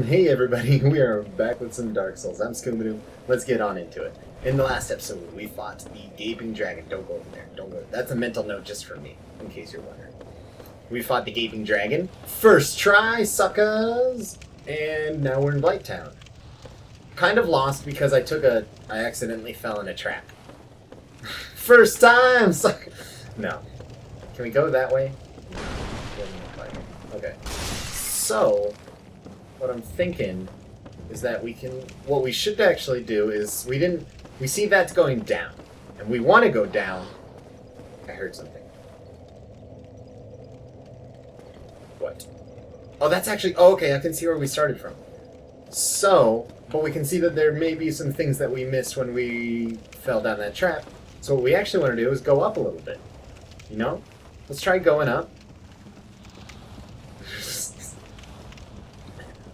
Hey everybody, we are back with some Dark Souls. I'm Scooby-Doo. Let's get on into it. In the last episode, we fought the Gaping Dragon. Don't go over there. Don't go. That's a mental note just for me, in case you're wondering. We fought the Gaping Dragon. First try, suckers! And now we're in Blighttown. Kind of lost because I accidentally fell in a trap. First time, sucker! No. Can we go that way? No. Doesn't look like it. Okay. So, what I'm thinking is that what we should actually do is, we see that's going down, and we want to go down. I heard something. What? Oh, that's actually, oh, okay, I can see where we started from. So, but we can see that there may be some things that we missed when we fell down that trap. So what we actually want to do is go up a little bit. You know? Let's try going up.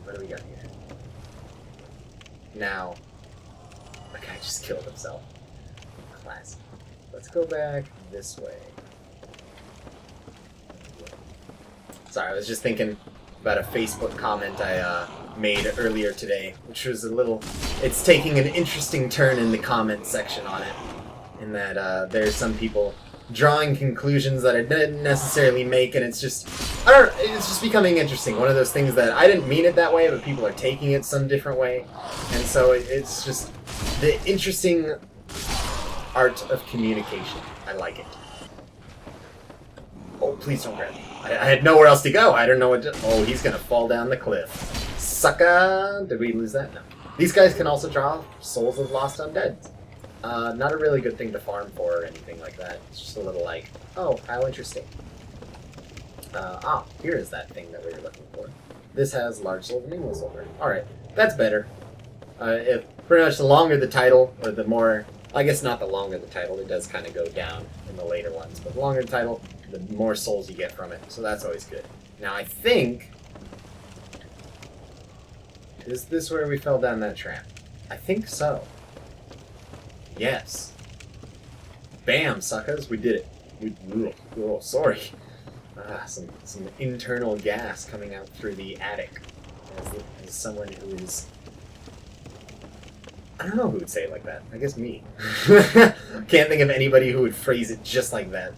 What do we got here? Now, the guy just killed himself. Classic. Let's go back this way. Sorry, I was just thinking about a Facebook comment I made earlier today, which was it's taking an interesting turn in the comment section on it. In that there's some people drawing conclusions that I didn't necessarily make, and it's just becoming interesting. One of those things that I didn't mean it that way, but people are taking it some different way. And so it's just the interesting art of communication. I like it. Oh, please don't grab me. I had nowhere else to go. I don't know what to... Oh, he's gonna fall down the cliff. Sucker! Did we lose that? No. These guys can also draw souls of lost undead. Not a really good thing to farm for or anything like that. It's just a little like, oh, how interesting. Here is that thing that we were looking for. This has large soul, medium silver. Alright, that's better. If pretty much the longer the title, or the more... I guess not the longer the title, it does kind of go down in the later ones. But the longer the title, the more souls you get from it. So that's always good. Now I think... Is this where we fell down that trap? I think so. Yes. Bam, suckers, we did it. Oh, sorry. Some internal gas coming out through the attic. As someone who is... I don't know who would say it like that. I guess me. Can't think of anybody who would phrase it just like that.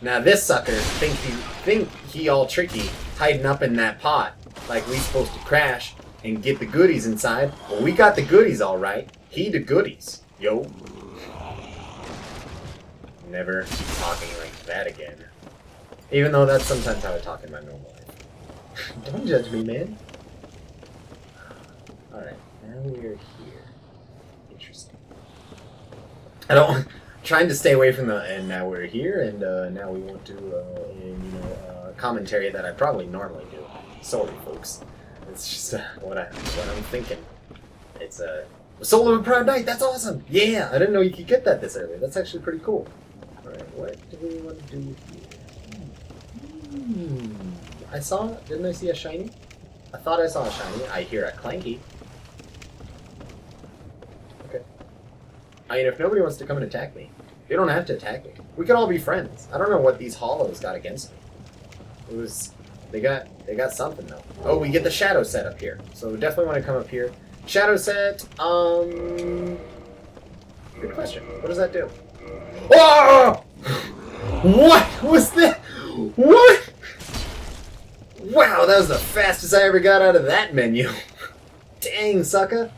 Now this sucker think he all tricky, hiding up in that pot, like we supposed to crash and get the goodies inside. Well, we got the goodies all right. He the goodies. Yo. Never talking like that again. Even though that's sometimes how I talk in my normal life. Don't judge me, man. Alright, now we're here. Interesting. Trying to stay away from the, and now we're here, and now we want to, commentary that I probably normally do. Sorry, folks. It's just what I'm thinking. It's Soul of a Proud Knight, that's awesome! Yeah! I didn't know you could get that this early. That's actually pretty cool. Alright, what do we want to do here? Didn't I see a shiny? I thought I saw a shiny. I hear a clanky. Okay. I mean, if nobody wants to come and attack me, you don't have to attack me. We could all be friends. I don't know what these hollows got against me. They got something though. Oh, we get the shadow set up here. So we definitely want to come up here. Shadow set, good question. What does that do? Oh! What was that? What? Wow, that was the fastest I ever got out of that menu. Dang, sucker.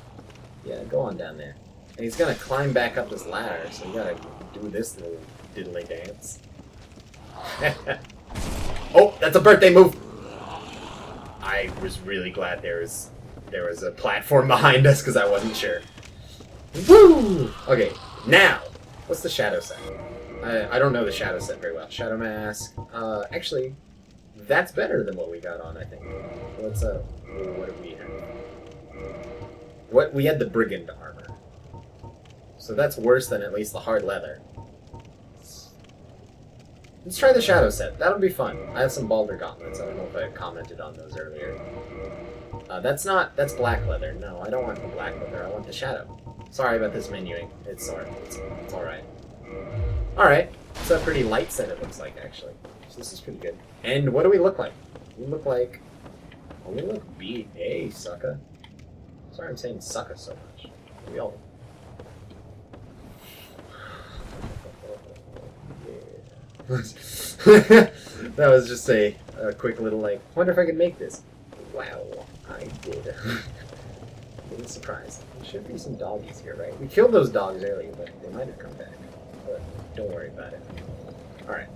Yeah, go on down there. And he's gonna climb back up this ladder, so you gotta do this little diddly dance. Oh, that's a birthday move! I was really glad there was a platform behind us because I wasn't sure. Woo! Okay, now, what's the shadow set? I don't know the shadow set very well. Shadow mask. Actually, that's better than what we got on, I think. What do we have? We had the brigand armor. So that's worse than at least the hard leather. Let's try the shadow set. That'll be fun. I have some Baldur gauntlets. I don't know if I commented on those earlier. That's black leather. No, I don't want the black leather. I want the shadow. Sorry about this menuing. It's alright. Alright. It's a pretty light set, it looks like, actually. So this is pretty good. And what do we look like? We look like Only look B. Hey, sucker. Sorry I'm saying sucker so much. We all... that was just a quick little like, wonder if I could make this. Wow, I did. A little surprised. There should be some doggies here, right? We killed those dogs earlier, but they might have come back. But don't worry about it. Alright.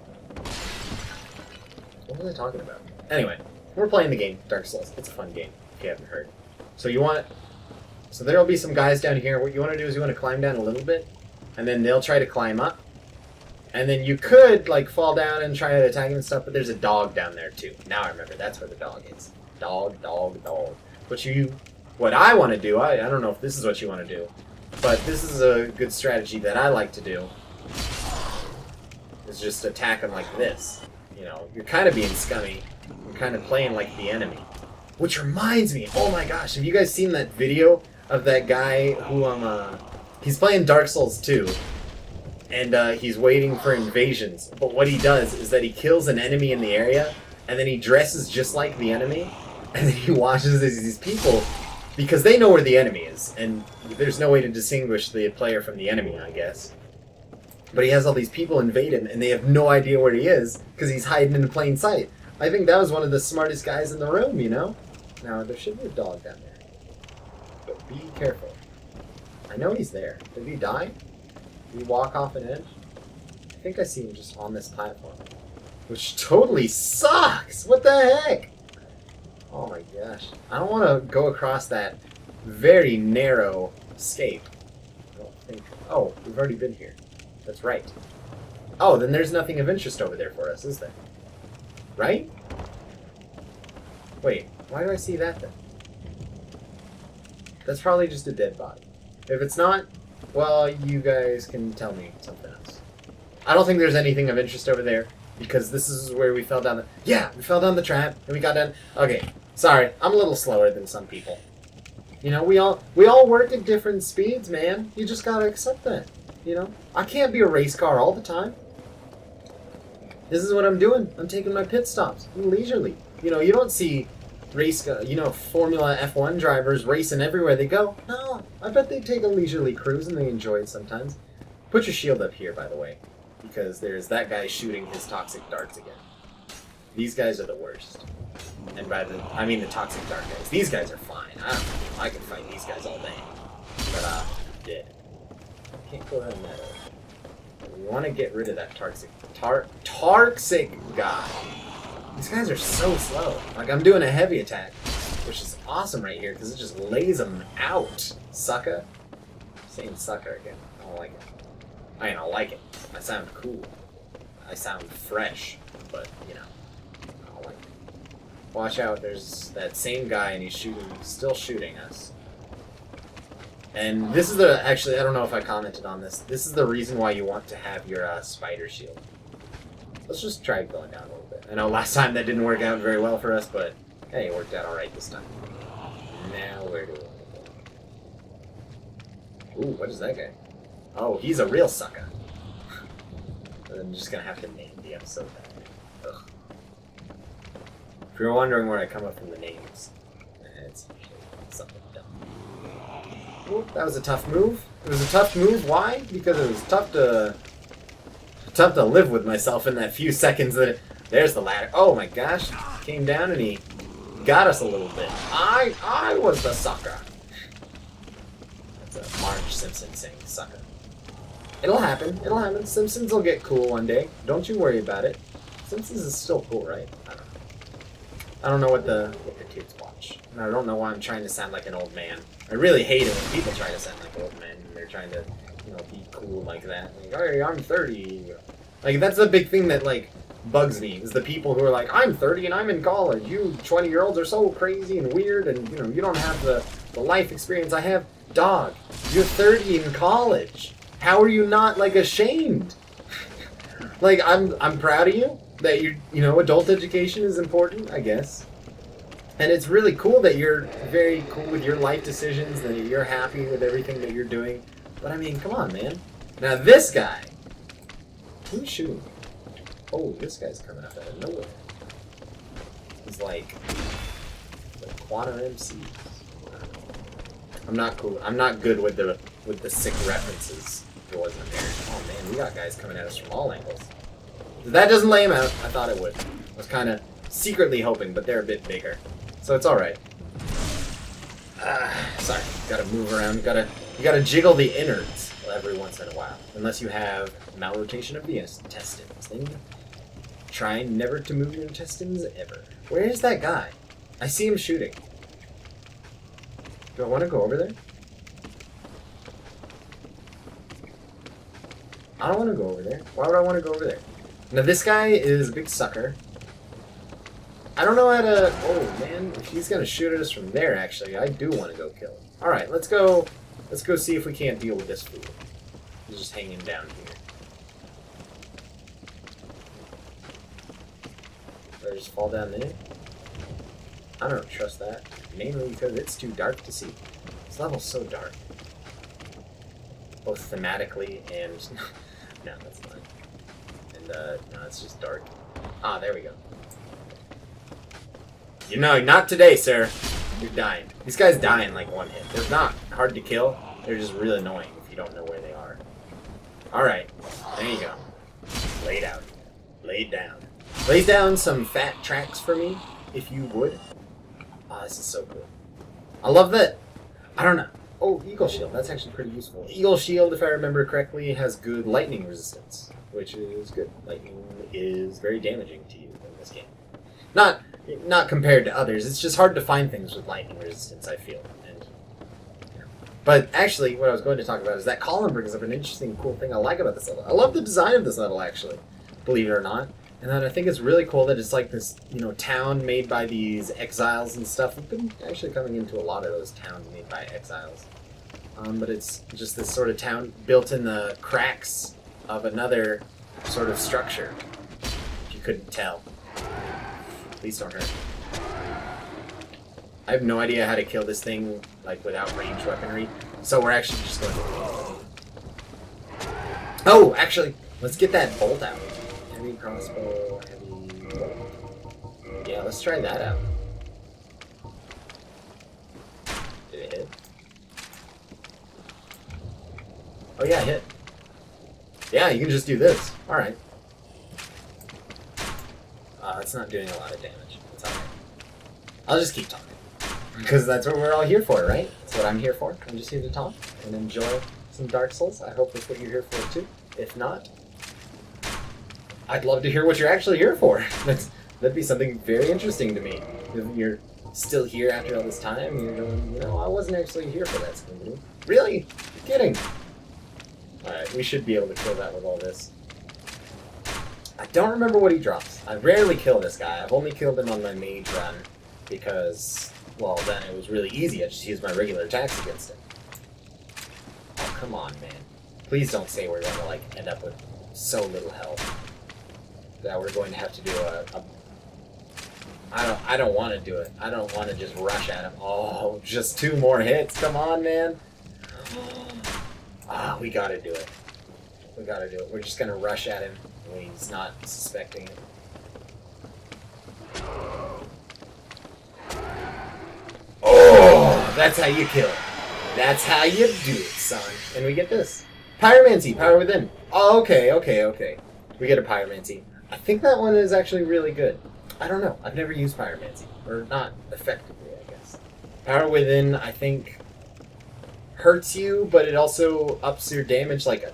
What was I talking about? Anyway, we're playing the game, Dark Souls. It's a fun game, if you haven't heard. So you want... So there'll be some guys down here. What you want to do is you want to climb down a little bit, and then they'll try to climb up. And then you could, like, fall down and try to attack him and stuff, but there's a dog down there, too. Now I remember, that's where the dog is. Dog, dog, dog. What I want to do, I don't know if this is what you want to do, but this is a good strategy that I like to do, is just attack him like this. You know, you're kind of being scummy. You're kind of playing like the enemy. Which reminds me, oh my gosh, have you guys seen that video of that guy who, he's playing Dark Souls 2, and he's waiting for invasions. But what he does is that he kills an enemy in the area, and then he dresses just like the enemy, and then he watches these people, because they know where the enemy is, and there's no way to distinguish the player from the enemy, I guess. But he has all these people invade him, and they have no idea where he is, because he's hiding in plain sight. I think that was one of the smartest guys in the room, you know? Now, there should be a dog down there. But be careful. I know he's there. Did he die? Did he walk off an edge? I think I see him just on this platform. Which totally sucks! What the heck? Oh my gosh. I don't want to go across that very narrow escape. I don't think... Oh, we've already been here. That's right. Oh, then there's nothing of interest over there for us, is there? Right? Wait, why do I see that then? That's probably just a dead body. If it's not, well, you guys can tell me something else. I don't think there's anything of interest over there, because this is where we fell down the... Yeah, we fell down the trap, and we got down... Okay, sorry, I'm a little slower than some people. You know, we all work at different speeds, man. You just gotta accept that, you know? I can't be a race car all the time. This is what I'm doing. I'm taking my pit stops. I'm leisurely. You know, you don't see Formula F1 drivers racing everywhere they go. No, I bet they take a leisurely cruise and they enjoy it sometimes. Put your shield up here, by the way, because there's that guy shooting his toxic darts again. These guys are the worst. And I mean the toxic dart guys. These guys are fine. I can fight these guys all day. But, dead. I can't go around that way. We want to get rid of that toxic guy. These guys are so slow. Like, I'm doing a heavy attack, which is awesome right here, because it just lays them out. Sucker. I'm saying sucker again. I don't like it. I mean, I like it. I sound cool. I sound fresh, but, you know, I don't like it. Watch out, there's that same guy, and he's still shooting us. And this is actually, I don't know if I commented on this. This is the reason why you want to have your spider shield. Let's just try going down a little bit. I know last time that didn't work out very well for us, but hey, it worked out alright this time. Now, where do we want to go? Ooh, what is that guy? Oh, he's a real sucker. I'm just gonna have to name the episode that. Ugh. If you're wondering where I come up from the names, it's something dumb. Ooh, that was a tough move. It was a tough move. Why? Because it was tough to live with myself in that few seconds that there's the ladder. Oh my gosh. Came down and he got us a little bit. I was the sucker. That's a Marge Simpson saying sucker. It'll happen. It'll happen. Simpsons will get cool one day. Don't you worry about it. Simpsons is still cool, right? I don't know. I don't know what the kids watch. And I don't know why I'm trying to sound like an old man. I really hate it when people try to sound like old men and they're trying to, you know, be cool like that. Like, hey, I'm 30. Like, that's the big thing that, like, bugs me, is the people who are like, I'm 30 and I'm in college. You 20-year-olds are so crazy and weird and, you know, you don't have the life experience I have. Dog, you're 30 in college. How are you not, like, ashamed? Like, I'm proud of you that you know, adult education is important, I guess. And it's really cool that you're very cool with your life decisions, that you're happy with everything that you're doing. But I mean, come on, man. Now this guy, who's shooting me? Oh, this guy's coming up out of nowhere. He's like Quantum MCs. I'm not cool. I'm not good with the sick references. If it wasn't there. Oh man, we got guys coming at us from all angles. That doesn't lay him out. I thought it would. I was kind of secretly hoping, but they're a bit bigger, so it's all right. Sorry, gotta move around. You gotta jiggle the innards every once in a while, unless you have malrotation of the intestines. Then try never to move your intestines ever. Where is that guy? I see him shooting. Do I want to go over there? I don't want to go over there. Why would I want to go over there? Now this guy is a big sucker. I don't know how to... Oh man, if he's gonna shoot at us from there, actually, I do want to go kill him. All right, let's go. Let's go see if we can't deal with this fool. He's just hanging down here. Or just fall down there. I don't trust that, mainly because it's too dark to see. This level's so dark, both thematically and no, that's not. And no, it's just dark. Ah, there we go. You know, not today, sir. You're dying. These guys die in like one hit. They're not hard to kill. They're just really annoying if you don't know where they are. All right, there you go. Laid out. Laid down. Lay down some fat tracks for me, if you would. Oh, this is so cool. I love that. I don't know. Oh, Eagle Shield. That's actually pretty useful. Eagle Shield, if I remember correctly, has good lightning resistance, which is good. Lightning is very damaging to you in this game. Not compared to others. It's just hard to find things with lightning resistance, I feel. And, but actually, what I was going to talk about is that Colin brings up an interesting, cool thing I like about this level. I love the design of this level, actually, believe it or not. And then I think it's really cool that it's like this, you know, town made by these exiles and stuff. We've been actually coming into a lot of those towns made by exiles. But it's just this sort of town built in the cracks of another sort of structure, if you couldn't tell. Please don't hurt. I have no idea how to kill this thing, like, without ranged weaponry. So we're actually just going to... Oh, actually, let's get that bolt out. Heavy crossbow, heavy bolt. Yeah, let's try that out. Did it hit? Oh yeah, it hit. Yeah, you can just do this. Alright. It's not doing a lot of damage. It's alright. I'll just keep talking. Because that's what we're all here for, right? That's what I'm here for. I'm just here to talk and enjoy some Dark Souls. I hope that's what you're here for too. If not, I'd love to hear what you're actually here for. That'd be something very interesting to me. If you're still here after all this time, and you're going, you know, I wasn't actually here for that Scooby-Doo. Really? You're kidding. Alright, we should be able to kill that with all this. I don't remember what he drops. I rarely kill this guy. I've only killed him on my mage run because, well, then it was really easy. I just used my regular attacks against him. Oh, come on, man. Please don't say we're going to, like, end up with so little health that we're going to have to do I don't want to do it. I don't want to just rush at him. Oh, just 2 more hits. Come on, man. Ah, we gotta do it. We gotta do it. We're just gonna rush at him when he's not suspecting it. Oh, that's how you kill it. That's how you do it, son. And we get this. Pyromancy, Power Within. Oh, okay. We get a Pyromancy. I think that one is actually really good. I don't know. I've never used Pyromancy. Or not effectively, I guess. Power Within, I think, hurts you, but it also ups your damage like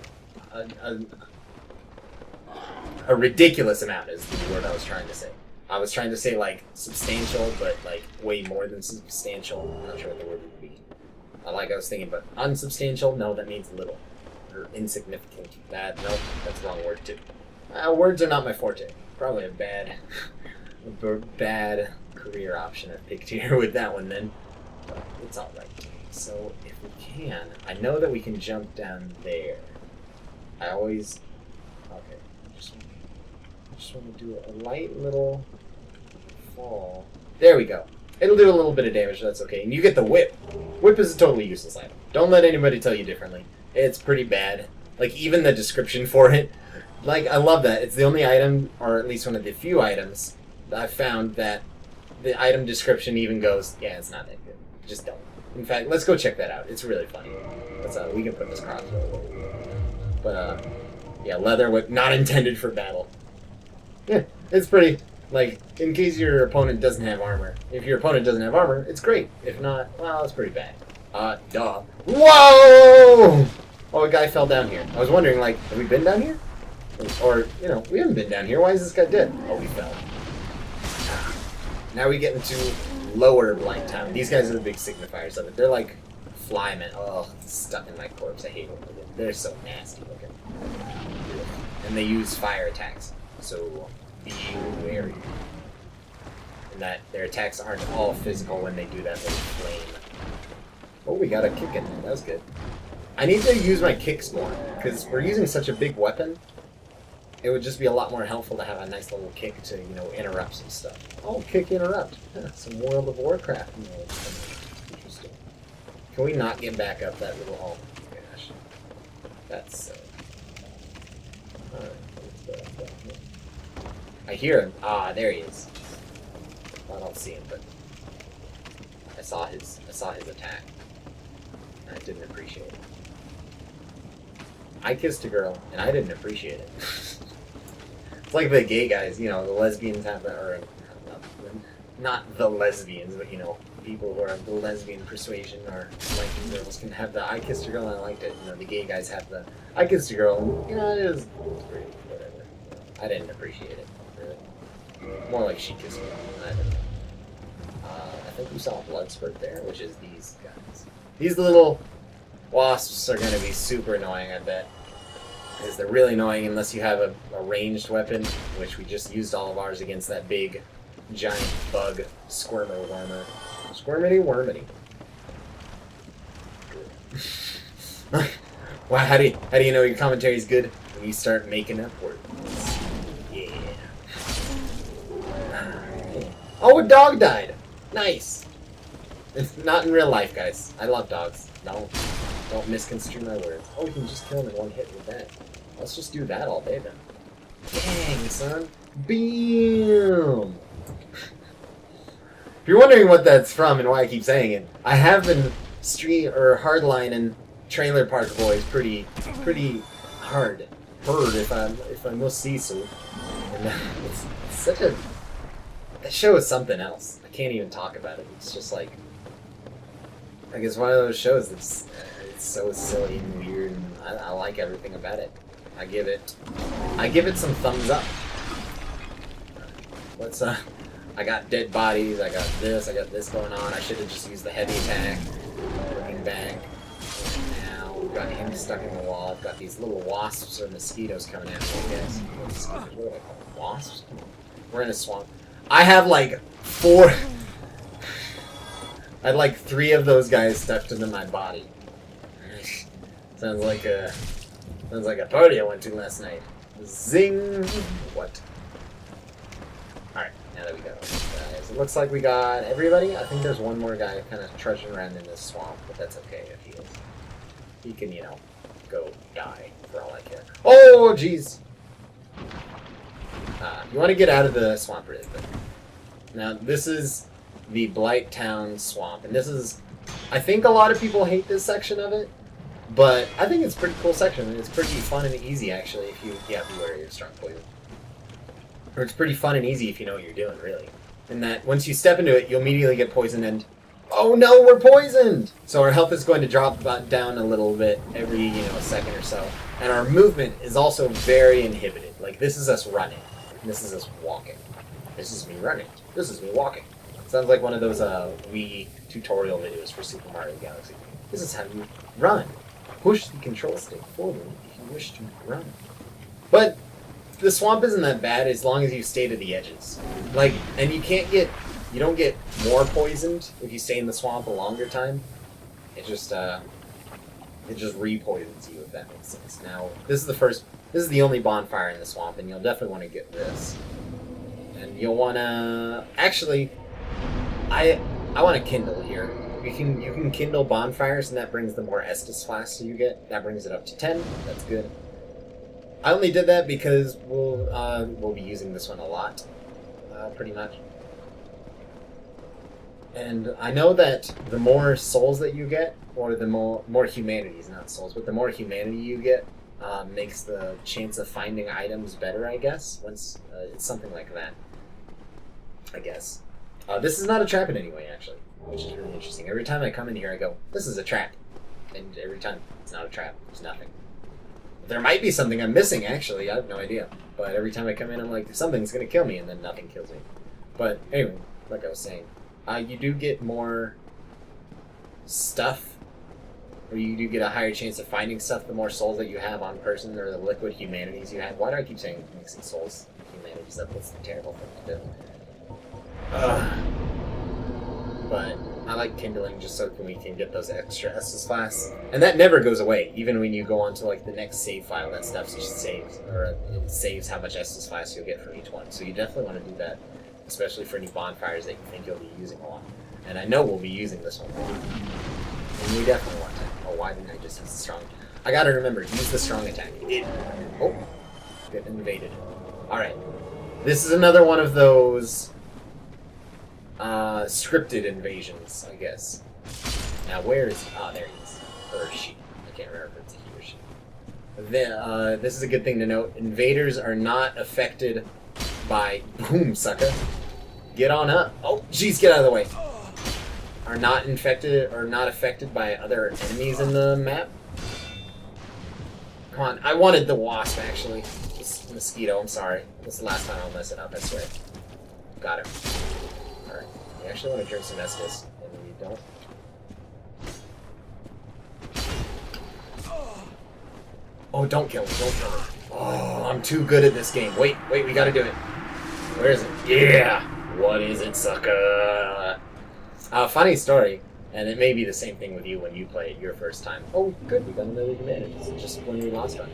a ridiculous amount is the word I was trying to say. I was trying to say, like, substantial, but, like, way more than substantial. I'm not sure what the word would be. Like I was thinking, but unsubstantial? No, that means little. Or insignificant. Nope, that's the wrong word, too. Words are not my forte. Probably a bad career option I picked here with that one, then. But it's alright. So, if we can, I know that we can jump down there. I always... Okay, I just want to do a light little fall. There we go. It'll do a little bit of damage, that's okay. And you get the whip. Whip is a totally useless item. Don't let anybody tell you differently. It's pretty bad. Like, even the description for it. Like, I love that. It's the only item, or at least one of the few items, that I've found that the item description even goes, yeah, it's not that good. Just don't. In fact, let's go check that out. It's really funny. We can put this crossbow. But yeah, leather with not intended for battle. Yeah, it's pretty. Like, in case your opponent doesn't have armor. If your opponent doesn't have armor, it's great. If not, well, it's pretty bad. Duh. Whoa! Oh, a guy fell down here. I was wondering, like, have we been down here? Or, you know, we haven't been down here. Why is this guy dead? Oh, we fell. Now we get into lower Blighttown. These guys are the big signifiers of it. They're like flymen. Oh, stuck in my corpse. I hate them. They're so nasty looking. And they use fire attacks. So be wary. And that their attacks aren't all physical when they do that little flame. Oh, we got a kick in there. That was good. I need to use my kicks more, because we're using such a big weapon. It would just be a lot more helpful to have a nice little kick to, you know, interrupt some stuff. Oh, kick interrupt. Yeah, some World of Warcraft. Interesting. Can we not get back up that little hole? Oh, gosh. That's Alright, I hear him. Ah, there he is. I don't see him, but I saw his attack. And I didn't appreciate it. I kissed a girl, and I didn't appreciate it. It's like the gay guys, you know, the lesbians have that, or not the lesbians, but, you know, people who are of the lesbian persuasion or liking girls can have the I kissed a girl and I liked it. You know, the gay guys have the I kissed a girl and, you know, it was pretty, whatever. I didn't appreciate it, really. More like she kissed me. I don't know. I think we saw a blood spurt there, which is these guys. These little wasps are going to be super annoying, I bet. Because they're really annoying unless you have a ranged weapon, which we just used all of ours against that big, giant bug squirmer wormer. Squirmity wormity. Wow, how do you know your commentary is good? When you start making up words. Yeah. Oh, a dog died! Nice! It's not in real life, guys. I love dogs. Don't misconstrue my words. Oh, we can just kill him in one hit with that. Let's just do that all day then. Dang, son. Bam! If you're wondering what that's from and why I keep saying it, I have been hardlining Trailer Park Boys pretty hard. If I must say so. And it's such a... That show is something else. I can't even talk about it. It's just like it's one of those shows that's it's so silly and weird, and I like everything about it. I give it some thumbs up. Let's I got dead bodies, I got this going on. I should have just used the heavy attack. Looking back. Now we've got him stuck in the wall. I've got these little wasps or mosquitoes coming at me, I guess. What do I call them? Wasps? We're in a swamp. I have like 4 I had like 3 of those guys stuck into my body. Sounds like a party I went to last night. Zing! What? Alright, now that we got all these guys. It looks like we got everybody. I think there's one more guy kind of trudging around in this swamp, but that's okay if he is. He can, you know, go die for all I care. Oh, jeez! You want to get out of the swamp really quick. Now, this is the Blighttown swamp, and this is... I think a lot of people hate this section of it, but I think it's a pretty cool section, and it's pretty fun and easy, actually, if you have to wear your strong poison. Or it's pretty fun and easy if you know what you're doing, really. And that once you step into it, you'll immediately get poisoned, and... Oh no, we're poisoned! So our health is going to drop down a little bit every, you know, second or so. And our movement is also very inhibited. Like, this is us running. This is us walking. This is me running. This is me walking. Sounds like one of those Wii tutorial videos for Super Mario Galaxy. This is how you run. Push the control stick forward if you wish to run. But the swamp isn't that bad as long as you stay to the edges. Like, and you don't get more poisoned if you stay in the swamp a longer time. It just re-poisons you, if that makes sense. Now, this is the only bonfire in the swamp, and you'll definitely want to get this. And you'll want to... Actually, I want to kindle here. You can kindle bonfires, and that brings the more Estus flasks you get. That brings it up to 10. That's good. I only did that because we'll be using this one a lot, pretty much. And I know that the more souls that you get, or the more humanities, not souls, but the more humanity you get, makes the chance of finding items better, I guess. Once it's something like that, I guess. This is not a trap in any way, actually, which is really interesting. Every time I come in here, I go, this is a trap. And every time, it's not a trap. It's nothing. There might be something I'm missing, actually. I have no idea. But every time I come in, I'm like, something's going to kill me, and then nothing kills me. But anyway, like I was saying, you do get more stuff, or you do get a higher chance of finding stuff the more souls that you have on person, or the liquid humanities you have. Why do I keep saying mixing souls and humanities up? That's a terrible thing to do. But I like kindling just so we can get those extra Estus flasks. And that never goes away, even when you go on to like the next save file. That stuff just saves, or it saves how much Estus flasks you'll get from each one. So you definitely want to do that, especially for any bonfires that you think you'll be using a lot. And I know we'll be using this one. And we definitely want to. Oh, why didn't I just use the strong? I gotta remember, use the strong attack. Oh, get invaded. Alright. This is another one of those scripted invasions, I guess. Now, where is he? Ah, there he is. Or she. I can't remember if it's a he or she. Then, this is a good thing to note. Invaders are not affected by... Boom, sucker. Get on up. Oh, jeez, get out of the way. Are not infected or not affected by other enemies in the map. Come on, I wanted the wasp, actually. This mosquito, I'm sorry. This is the last time I'll mess it up, I swear. Got it. Alright. We actually want to drink some Estus, and we don't. Oh, don't kill me, don't kill me. Oh, I'm too good at this game. Wait, we gotta do it. Where is it? Yeah! What is it, sucker? Funny story, and it may be the same thing with you when you play it your first time. Oh, good, we got another humanity. Just when we lost one.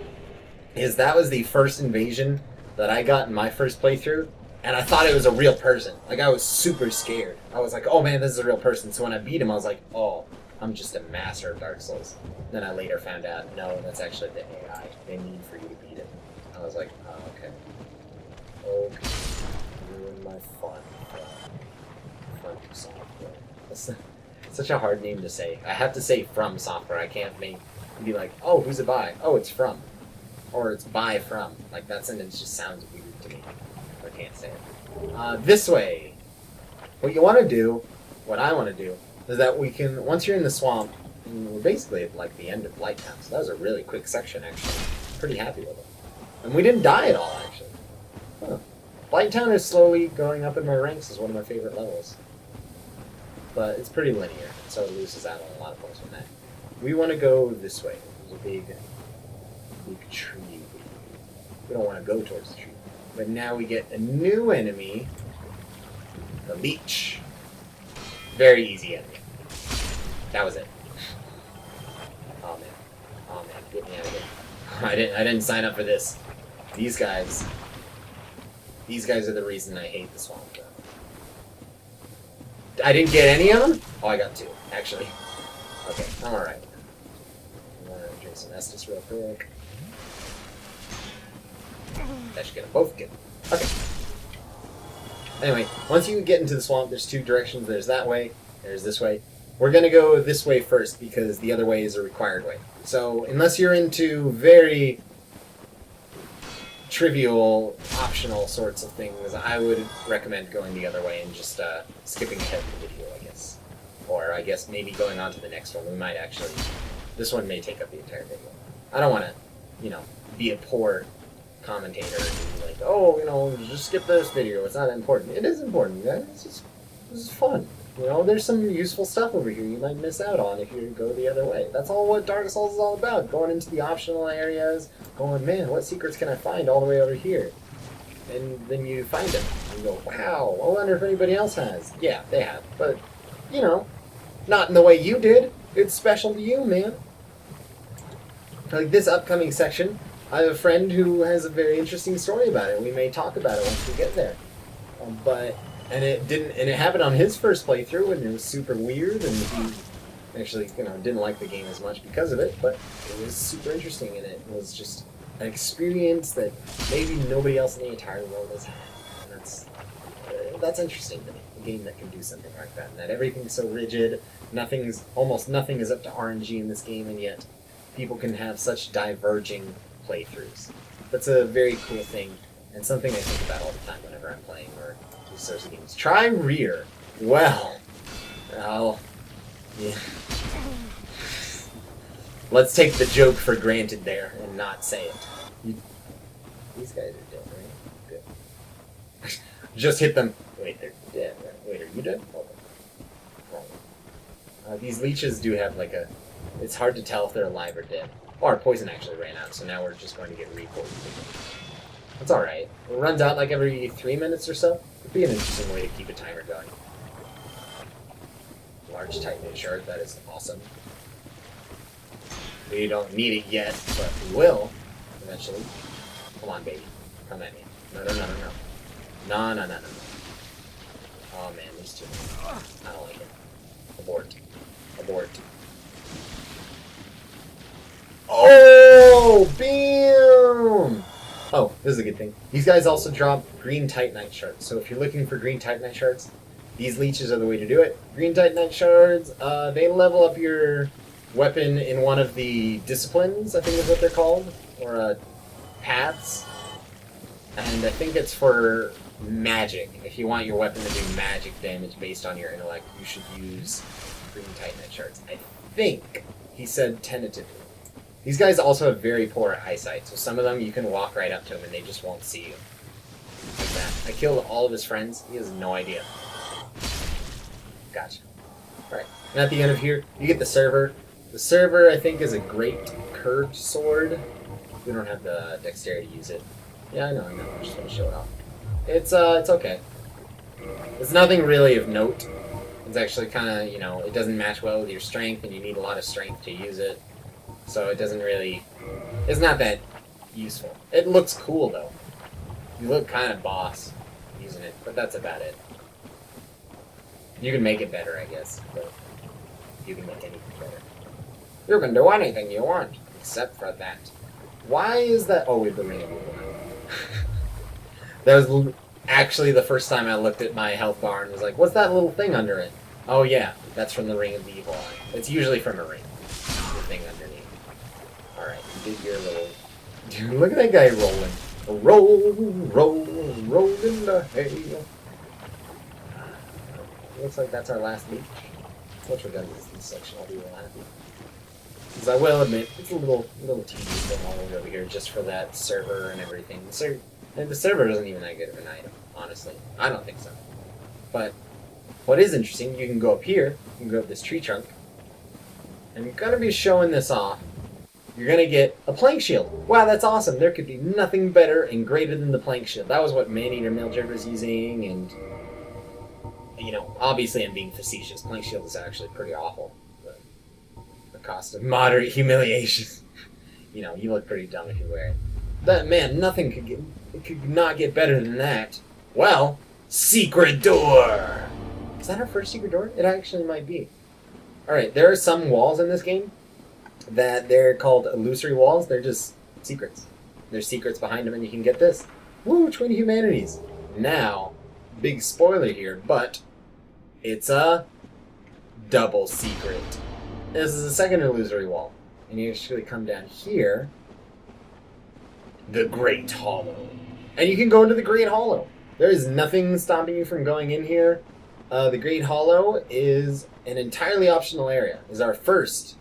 That was the first invasion that I got in my first playthrough, and I thought it was a real person. Like, I was super scared. I was like, oh man, this is a real person. So when I beat him, I was like, oh, I'm just a master of Dark Souls. Then I later found out, no, that's actually the AI. They need for you to beat it. I was like, oh, okay. Okay. Ruin my fun. Fun software. That's such a hard name to say. I have to say From Software. I can't be like, oh, who's it by? Oh, it's From. Or it's by From. Like, that sentence just sounds weird to me. I can't say it. This way. What you want to do, what I want to do, is that we can, once you're in the swamp, and we're basically at like the end of Blighttown, so that was a really quick section, actually. Pretty happy with it. And we didn't die at all, actually. Huh. Blighttown is slowly going up in my ranks as one of my favorite levels. But it's pretty linear, so it loses out on a lot of points from that. We want to go this way. There's a big tree. We don't want to go towards the tree. But now we get a new enemy, the leech. Very easy enemy. That was it. Oh man, get me out of here. I didn't sign up for this. These guys are the reason I hate the swamp. I didn't get any of them? Oh, I got two, actually. Okay, I'm alright. I'm gonna drink some Estus real quick. That should get them both good. Okay. Anyway, once you get into the swamp, there's two directions. There's that way, there's this way. We're gonna go this way first because the other way is a required way. So, unless you're into very trivial, optional sorts of things, I would recommend going the other way and just skipping ahead in the video, I guess. Or I guess maybe going on to the next one. We might actually... This one may take up the entire video. I don't want to, be a poor commentator and be like, oh, just skip this video. It's not important. It is important, guys. This is fun. There's some useful stuff over here you might miss out on if you go the other way. That's all what Dark Souls is all about. Going into the optional areas, going, man, what secrets can I find all the way over here? And then you find them. And you go, wow, I wonder if anybody else has. Yeah, they have. But, not in the way you did. It's special to you, man. Like this upcoming section, I have a friend who has a very interesting story about it. We may talk about it once we get there. And it happened on his first playthrough, and it was super weird, and he actually, didn't like the game as much because of it, but it was super interesting, and it was just an experience that maybe nobody else in the entire world has had. And that's interesting to me. game that can do something like that. And that everything's so rigid, almost nothing is up to RNG in this game, and yet people can have such diverging playthroughs. That's a very cool thing, and something I think about all the time whenever I'm playing or these sorts of games. Try rear. Well, yeah. Let's take the joke for granted there and not say it. These guys are dead, right? Good. Just hit them. Wait, they're dead. Right? Wait, are you dead? Okay. These leeches do have like a... It's hard to tell if they're alive or dead. Oh, our poison actually ran out, so now we're just going to get re-poisoned. That's alright. It runs out like every 3 minutes or so. It'd be an interesting way to keep a timer going. Large Titanite shard, that is awesome. We don't need it yet, but we will eventually. Come on, baby. Come at me. No. No. Oh man, these two. I don't like it. Abort. Oh, bam! Oh, this is a good thing. These guys also drop green Titanite shards. So if you're looking for green Titanite shards, these leeches are the way to do it. Green Titanite shards, they level up your weapon in one of the disciplines, I think is what they're called, or paths. And I think it's for magic. If you want your weapon to do magic damage based on your intellect, you should use green Titanite shards. I think he said tentatively. These guys also have very poor eyesight, so some of them you can walk right up to them and they just won't see you. Like that. I killed all of his friends. He has no idea. Gotcha. Alright. And at the end of here, you get the server. The server, I think, is a great curved sword. We don't have the dexterity to use it. Yeah, I know. I'm just going to show it off. It's okay. It's nothing really of note. It's actually kind of, it doesn't match well with your strength, and you need a lot of strength to use it. So it doesn't really... It's not that useful. It looks cool, though. You look kind of boss using it, but that's about it. You can make it better, I guess, but you can make anything better. You can do anything you want, except for that. Why is that... Oh, wait, the Ring of Evil. That was actually the first time I looked at my health bar and was like, what's that little thing under it? Oh, yeah, that's from the Ring of the Evil Eye. It's usually from a ring. The thing underneath. Alright, you did your little... Dude, look at that guy rolling. Roll in the hay. Looks like that's our last leech. Which we're done with this section, I'll be real happy. Because I will admit, it's a little tedious going all over here just for that server and everything. The server isn't even that good of an item, honestly. I don't think so. But what is interesting, you can go up here, you can go up this tree trunk, and you're going to be showing this off. You're going to get a plank shield. Wow, that's awesome. There could be nothing better and greater than the plank shield. That was what Man-Eater Mildred was using, and, obviously I'm being facetious. Plank shield is actually pretty awful. But the cost of moderate humiliation. You look pretty dumb if you wear it. That, man, nothing could not get better than that. Well, secret door! Is that our first secret door? It actually might be. Alright, there are some walls in this game that they're called illusory walls. They're just secrets. There's secrets behind them, and you can get this. Woo, Twin Humanities. Now, big spoiler here, but it's a double secret. This is the second illusory wall. And you actually come down here, the Great Hollow. And you can go into the Great Hollow. There is nothing stopping you from going in here. The Great Hollow is an entirely optional area. Is our first?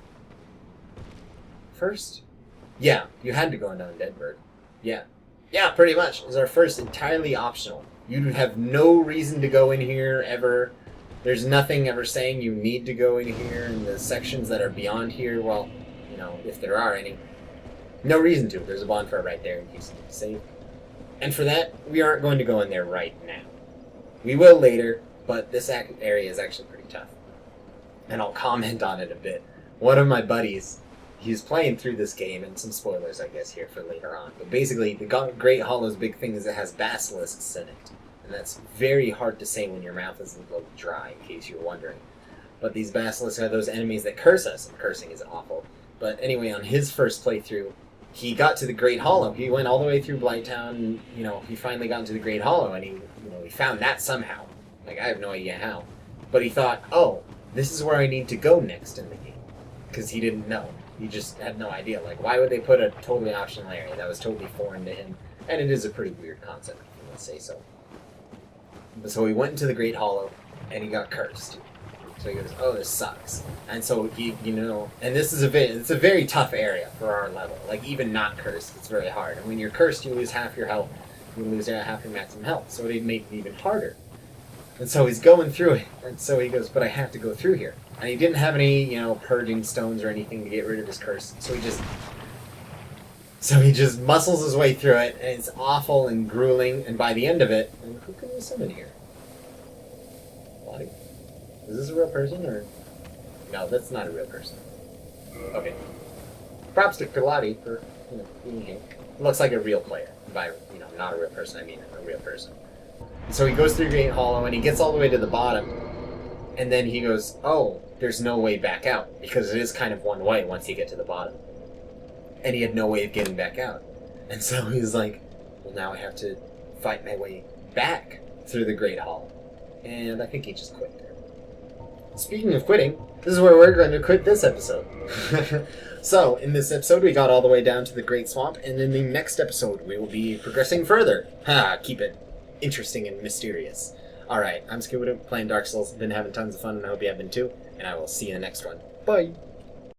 Yeah, you had to go into Undead Bird. Yeah, pretty much. Is our first entirely optional. You have no reason to go in here ever. There's nothing ever saying you need to go in here. And the sections that are beyond here, well, if there are any, no reason to. There's a bonfire right there in case you need to save. And for that, we aren't going to go in there right now. We will later, but this area is actually pretty tough. And I'll comment on it a bit. One of my buddies, he's playing through this game, and some spoilers, I guess, here for later on. But basically, the Great Hollow's big thing is it has basilisks in it. And that's very hard to say when your mouth is a little dry, in case you're wondering. But these basilisks are those enemies that curse us, and cursing is awful. But anyway, on his first playthrough, he got to the Great Hollow. He went all the way through Blighttown, and, he finally got into the Great Hollow, and he found that somehow. Like, I have no idea how. But he thought, oh, this is where I need to go next in the game. Because he didn't know. He just had no idea. Like, why would they put a totally optional area that was totally foreign to him? And it is a pretty weird concept, if you want to say so. So he went into the Great Hollow, and he got cursed. So he goes, oh, this sucks. And so he, and this is it's a very tough area for our level. Like, even not cursed, it's very hard. And when you're cursed, you lose half your health. You lose half your maximum health. So it made it even harder. And so he's going through it. And so he goes, but I have to go through here. And he didn't have any, purging stones or anything to get rid of his curse. So he just muscles his way through it, and it's awful and grueling. And by the end of it, and who can we summon here? Lottie? Is this a real person, or...? No, that's not a real person. Okay. Props to Lottie for, being here. Looks like a real player. By, not a real person, I mean a real person. So he goes through Great Hollow, and he gets all the way to the bottom, and then he goes, oh, there's no way back out, because it is kind of one way once you get to the bottom. And he had no way of getting back out. And so he's like, well, now I have to fight my way back through the Great Hall. And I think he just quit there. Speaking of quitting, this is where we're going to quit this episode. So, in this episode, we got all the way down to the Great Swamp, and in the next episode, we will be progressing further. Keep it interesting and mysterious. Alright, I'm Scooby playing Dark Souls, been having tons of fun, and I hope you have been too, and I will see you in the next one. Bye!